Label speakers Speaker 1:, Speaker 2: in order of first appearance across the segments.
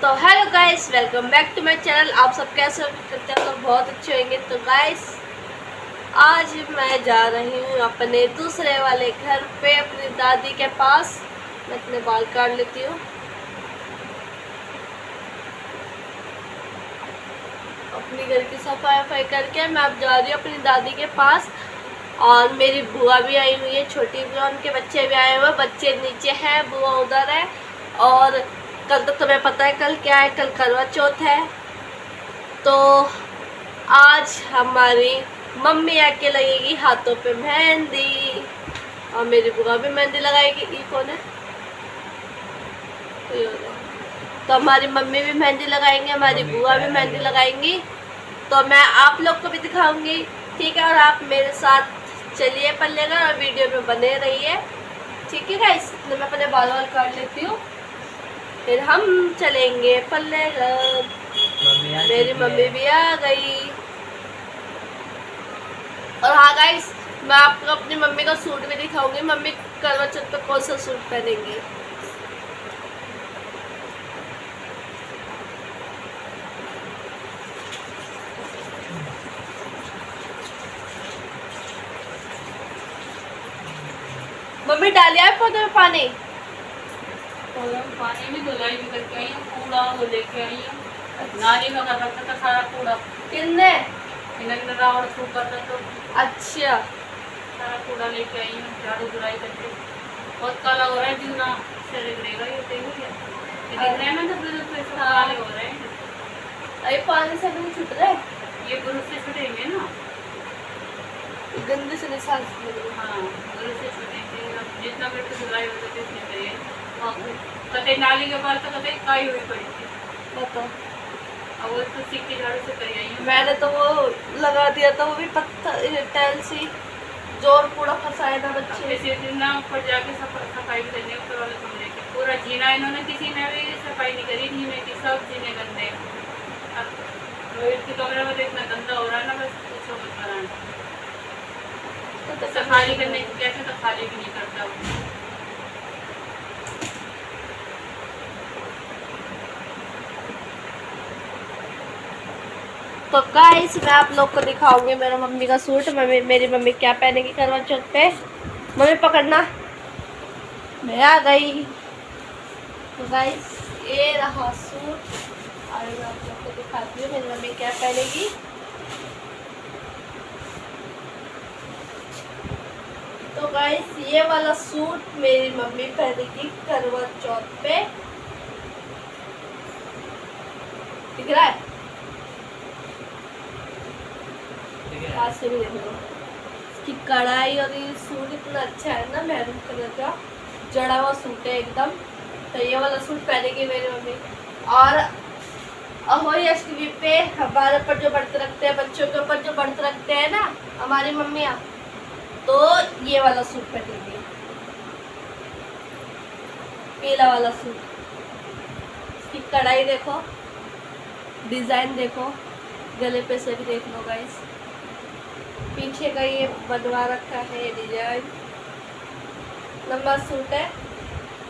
Speaker 1: तो hello guys, welcome back to my channel. आप सब कैसे करते हैं? तो बहुत अच्छे होंगे। तो गाइस आज मैं जा रही हूँ अपने दूसरे वाले घर पे, अपनी दादी के पास। मैं अपने बाल काट लेती हूँ। अपनी घर की सफाई वफाई करके मैं अब जा रही हूँ अपनी दादी के पास। और मेरी बुआ भी आई हुई है, छोटी बुआ, उनके बच्चे भी आए हुए हैं। बच्चे नीचे हैं, बुआ उधर है। और कल तो तुम्हें पता है कल क्या है, कल करवा चौथ है। तो आज हमारी मम्मी आके लगेगी हाथों पे मेहंदी, और मेरी बुआ भी मेहंदी लगाएगी। ये कौन है? तो हमारी मम्मी भी मेहंदी लगाएंगे, हमारी बुआ भी मेहंदी लगाएंगी। तो मैं आप लोग को भी दिखाऊंगी, ठीक है? और आप मेरे साथ चलिए पल्लेगा और वीडियो में बने रहिए, ठीक है गाइस? तो मैं अपने बाल वाल काट लेती हूँ, फिर हम चलेंगे पल्लेघर। मेरी मम्मी भी आ गई। और हाँ गाइस, मैं आपको अपनी मम्मी का सूट भी दिखाऊंगी। मम्मी करवा चौथ पे कौन सा सूट पहनेंगी। मम्मी डालिया है पौधे में पानी?
Speaker 2: पानी भी धुलाई भी करके आई हूँ, कूड़ा वो लेके आई हूँ। नाली में कर रखा था सारा कूड़ा।
Speaker 1: किन्ने?
Speaker 2: इन्हें रावण सूख करता तो
Speaker 1: अच्छा,
Speaker 2: सारा कूड़ा लेके आई हूँ, झाड़ू धुलाई करके। बहुत काला हो रहा है दिन ना, शरीर रहेगा ये देख रहे हैं ना, तो काले हो रहे हैं।
Speaker 1: अरे पानी से नहीं छूट रहे,
Speaker 2: ये ब्रश से छुटेंगे ना,
Speaker 1: गंदे से निशान।
Speaker 2: हाँ ब्रश से छुटेंगे। जितना मेरे को धुलाई हो जाती है चाहिए। कतई नाली के पास तो कतई काई हुई पड़ी थी,
Speaker 1: बताओ।
Speaker 2: अब वो तो सीखी झाड़ू से कर आई हूँ।
Speaker 1: मैंने तो वो लगा दिया था, वो भी पत्थर टाइल सी, जोर पूरा फंसाया था बच्चे।
Speaker 2: जैसे दिन ना ऊपर जाके सफाई करनी, ऊपर वाले कमरे की पूरा जीना इन्होंने किसी ने भी सफाई नहीं करी, जीने की सब जीने गंदे। अब रोहित के कमरे में तो इतना गंदा हो रहा है ना, बस पूछो मत बनाना। तो सफाई करने की कैसे तो खाली भी नहीं करता वो।
Speaker 1: तो गाइस मैं आप लोग को दिखाऊंगी मेरा मम्मी का सूट। मेरी मम्मी क्या पहनेगी करवा चौथ पे। मम्मी पकड़ना, मैं आ गई। तो गाइस ये रहा सूट, और मैं आप लोग को दिखाती हूँ मेरी मम्मी क्या पहनेगी। तो गाइस ये वाला सूट मेरी मम्मी पहनेगी करवा चौथ पे। दिख रहा है? पास से भी देख लो। इसकी कढ़ाई और ये सूट इतना अच्छा है ना, मैरून कलर का जड़ा हुआ सूट है एकदम। तो ये वाला सूट पहनेगी मेरी मम्मी। और अहोई अष्टमी पे हमारे ऊपर जो व्रत रखते हैं, बच्चों के ऊपर जो व्रत रखते हैं ना हमारी मम्मियाँ, तो ये वाला सूट पहनेगी, पीला वाला सूट। इसकी कढ़ाई देखो, डिजाइन देखो, गले पे से भी देख लो गाइस। पीछे का ये बनवा रखा है डिजाइन। लंबा सूट है।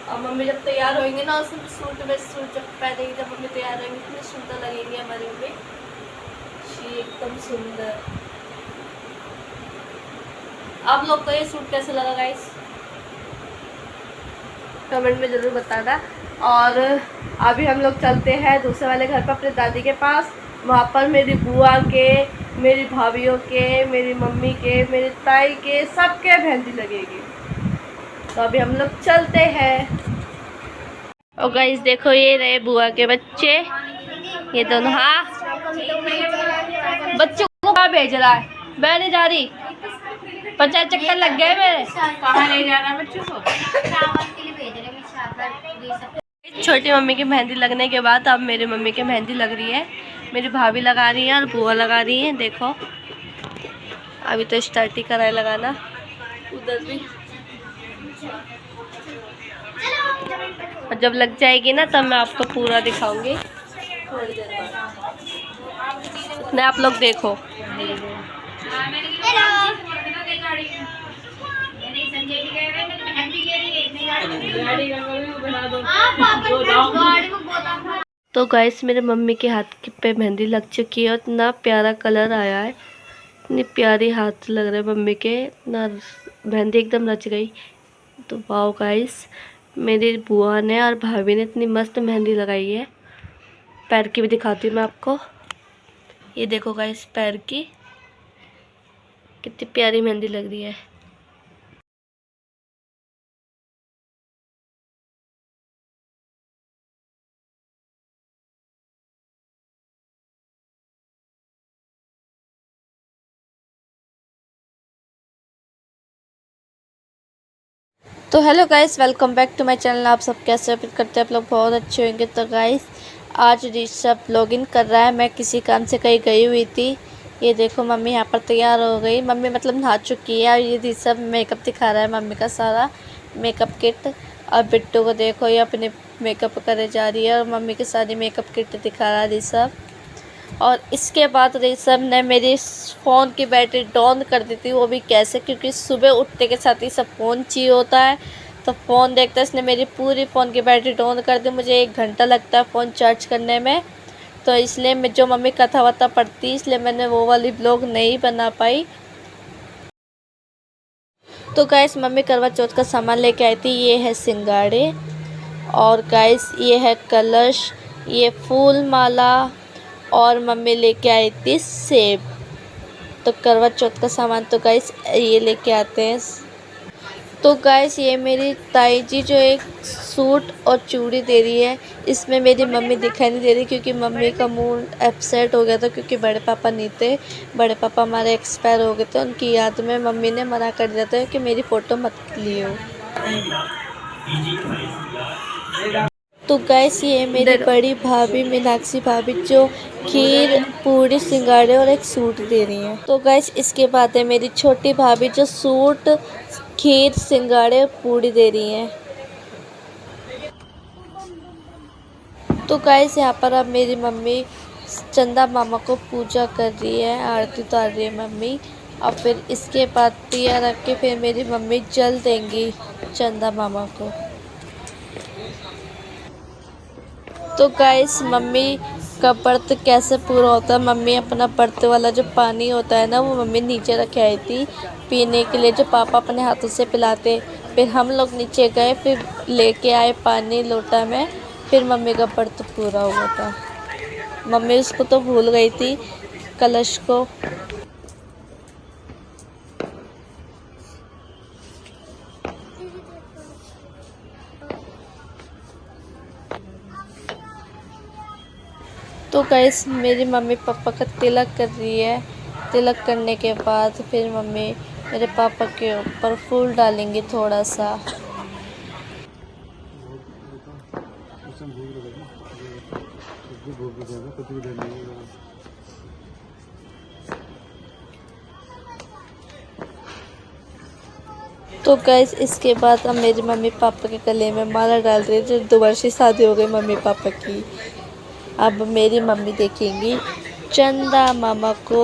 Speaker 1: और मम्मी जब तैयार होंगी ना, उस सूट में सूट जब पहनेगी, जब मम्मी तैयार होंगी कितनी सुंदर लगेंगी हमारी मम्मी, एकदम सुंदर। आप लोग को ये सूट कैसे लगा गाइस, कमेंट में ज़रूर बताना। और अभी हम लोग चलते हैं दूसरे वाले घर पर अपने दादी के पास। वहाँ पर मेरी बुआ के, मेरी भाभीयों के, मेरी मम्मी के, मेरी ताई के, सबके मेहंदी लगेगी। तो अभी हम लोग चलते हैं। और गाइस देखो ये रहे बुआ के बच्चे, ये दोनों। हाँ बच्चों को कहाँ भेज रहा है? मैं नहीं जा रही, 50 चक्कर लग गए मेरे।
Speaker 2: कहाँ ले जाना बच्चों को?
Speaker 1: छोटी मम्मी की मेहंदी लगने के बाद अब मेरी मम्मी की मेहंदी लग रही है। मेरी भाभी लगा रही है और बुआ लगा रही है। देखो अभी तो स्टार्ट ही करा है लगाना, उधर भी। और जब लग जाएगी ना तब मैं आपको पूरा दिखाऊंगी थोड़ी देर बाद। आप लोग देखो। तो गाइस मेरे मम्मी के हाथ पे मेहंदी लग चुकी है और इतना प्यारा कलर आया है, इतनी प्यारी हाथ लग रहा है मम्मी के, ना मेहंदी एकदम रच गई। तो वाओ गाइस, मेरी बुआ ने और भाभी ने इतनी मस्त मेहंदी लगाई है। पैर की भी दिखाती हूँ मैं आपको, ये देखो गाइस पैर की कितनी प्यारी मेहंदी लग रही है। तो hello guys, welcome back to my channel. आप सब कैसे उम्मीद करते हैं आप लोग बहुत अच्छे होंगे। तो गाइस आज ऋषभ लॉगिन कर रहा है, मैं किसी काम से कहीं गई हुई थी। ये देखो मम्मी यहाँ पर तैयार हो गई, मम्मी मतलब नहा चुकी है और ये ऋषभ मेकअप दिखा रहा है मम्मी का सारा मेकअप किट। और बिट्टू को देखो ये अपने मेकअप करे जा रही है और मम्मी की सारी मेकअप किट दिखा रहा है ऋषभ। और इसके बाद ऋषभ ने मेरी फ़ोन की बैटरी डाउन कर दी थी, वो भी कैसे, क्योंकि सुबह उठने के साथ ही सब फ़ोन चाहिए होता है। तो फ़ोन देखते इसने मेरी पूरी फ़ोन की बैटरी डाउन कर दी। मुझे 1 घंटा लगता है फ़ोन चार्ज करने में, तो इसलिए मैं जो मम्मी कथा वथा पढ़ती इसलिए मैंने वो वाली ब्लॉग नहीं बना पाई। तो गाइस मम्मी करवा चौथ का सामान लेके आई थी, ये है सिंगाड़े और गाइस ये है कलश, ये फूल माला और मम्मी लेके आई थी सेब। तो करवा चौथ का सामान तो गाइस ये लेके आते हैं। तो गाइस ये मेरी ताई जी जो एक सूट और चूड़ी दे रही है, इसमें मेरी मम्मी दिखाई नहीं दे रही क्योंकि मम्मी का मूड अपसेट हो गया था, क्योंकि बड़े पापा नहीं थे, बड़े पापा हमारे एक्सपायर हो गए थे। उनकी याद में मम्मी ने मना कर दिया था कि मेरी फ़ोटो मत लियो। तो गाइस ये मेरी बड़ी भाभी मीनाक्षी भाभी जो खीर पूरी सिंगाड़े और एक सूट दे रही हैं। तो गाइस इसके बाद है मेरी छोटी भाभी जो सूट खीर सिंगाड़े और पूरी दे रही हैं। तो गाइस यहाँ पर अब मेरी मम्मी चंदा मामा को पूजा कर रही है, आरती उतार रही है मम्मी। और फिर इसके बाद दिया रख के फिर मेरी मम्मी जल देंगी चंदा मामा को। तो गाइस मम्मी का व्रत कैसे पूरा होता है, मम्मी अपना व्रत वाला जो पानी होता है ना वो मम्मी नीचे रखे आई थी पीने के लिए, जो पापा अपने हाथों से पिलाते। फिर हम लोग नीचे गए, फिर लेके आए पानी लोटा में, फिर मम्मी का व्रत पूरा हुआ था। मम्मी उसको तो भूल गई थी, कलश को। तो गाइस मेरी मम्मी पापा का तिलक कर रही है। तिलक करने के बाद फिर मम्मी मेरे पापा के ऊपर फूल डालेंगी थोड़ा सा। तो गाइस इसके बाद अब मेरी मम्मी पापा के गले में माला डाल रही है, जो 2 वर्ष की शादी हो गई मम्मी पापा की। अब मेरी मम्मी देखेंगी चंदा मामा को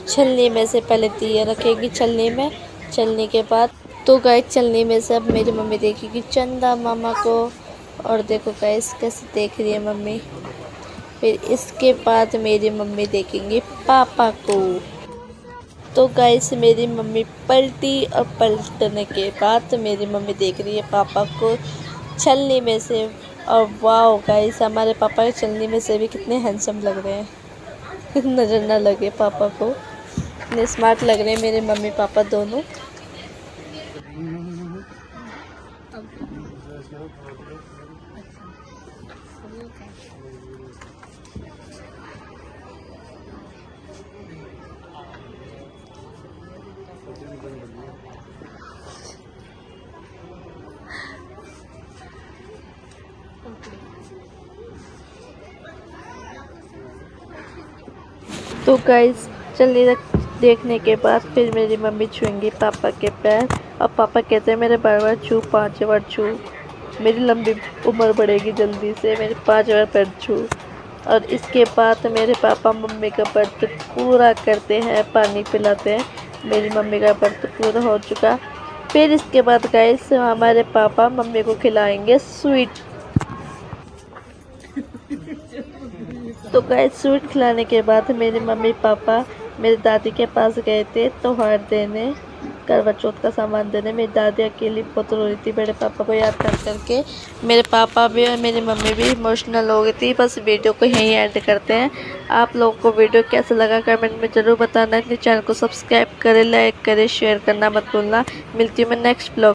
Speaker 1: छलनी में से, पहले दिया रखेगी छलनी में, छलनी के बाद तो गाइस छलनी में से अब मेरी मम्मी देखेगी चंदा मामा को। और देखो गाइस कैसे देख रही है मम्मी। फिर इसके बाद मेरी मम्मी देखेंगी पापा को। तो गाइस मेरी मम्मी पलटी और पलटने के बाद मेरी मम्मी देख रही है पापा को छलनी में से। और वाओ गाइस हमारे पापा के छलनी में से भी कितने हैंडसम लग रहे हैं। नज़र ना लगे पापा को, इतने स्मार्ट लग रहे हैं मेरे मम्मी पापा दोनों। तो गाइस चलनी देखने के बाद फिर मेरी मम्मी छुएंगी पापा के पैर, और पापा कहते हैं मेरे बार छू, 5 बार छू, मेरी लंबी उम्र बढ़ेगी जल्दी से, मेरे 5 बार पैर छू। और इसके बाद मेरे पापा मम्मी का व्रत पूरा करते हैं, पानी पिलाते हैं। मेरी मम्मी का व्रत पूरा हो चुका। फिर इसके बाद गाइस हमारे पापा मम्मी को खिलाएंगे स्वीट। तो गाइस स्वीट खिलाने के बाद मेरे मम्मी पापा मेरी दादी के पास गए थे त्योहार देने, करवा चौथ का सामान देने। मेरी दादी अकेली बहुत रो रही थी बड़े पापा को याद कर करके। मेरे पापा भी और मेरी मम्मी भी इमोशनल हो गई थी। बस वीडियो को यहीं एंड करते हैं। आप लोगों को वीडियो कैसा लगा कमेंट में ज़रूर बताना। अपने चैनल को सब्सक्राइब करें, लाइक करें, शेयर करना मत भूलना। मिलती हूँ मैं नेक्स्ट ब्लॉग।